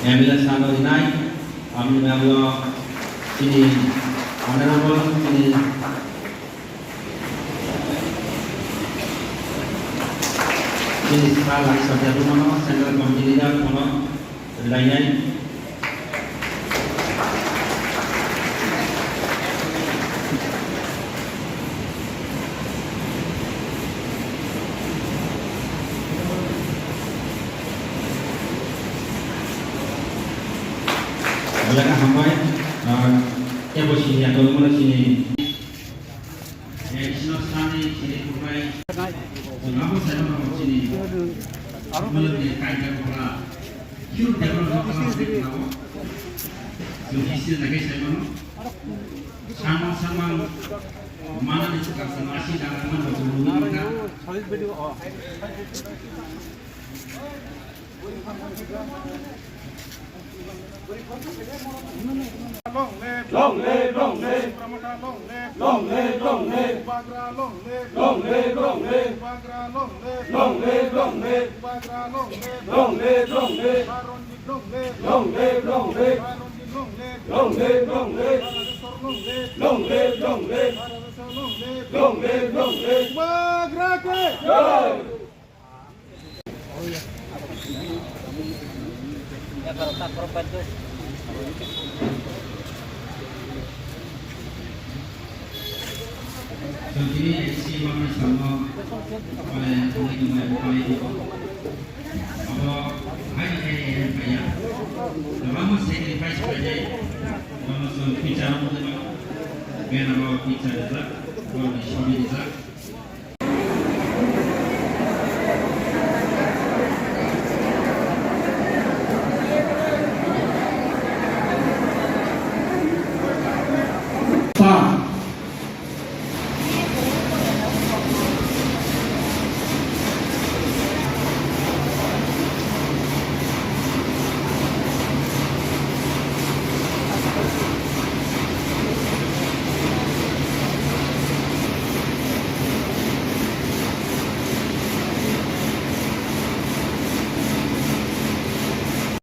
Ambil sama dinai, ambil Allah ini, honorable ini. Ini salah satu mana, central committee dah mana, lainnya. Palaikha sampai ya posisi atau mana sini sini sini kumai kenapa saya mau sini menurut kajian kepala hidup dalam kepala kenapa sisi lagi saya mau sama mana disukar sama asyik dalam mana betul Long live, long live, Pramata, long live, long live, long live, Bagra, long live, long live, long live, Bagra, long live, long live, long live, Bagra, long live, long live, long live, Baronji, long live, long live, long live, Baronji, long live, long live, long live, long live, long live, long live, long live, Bagra ke jai. Ya kalau tak korban tu. Jadi si mana sama oleh oleh itu. Apa hari ini banyak. Lama saya sacrifice kerja. Lama saya bicara dengan apa bicara, kalau di sini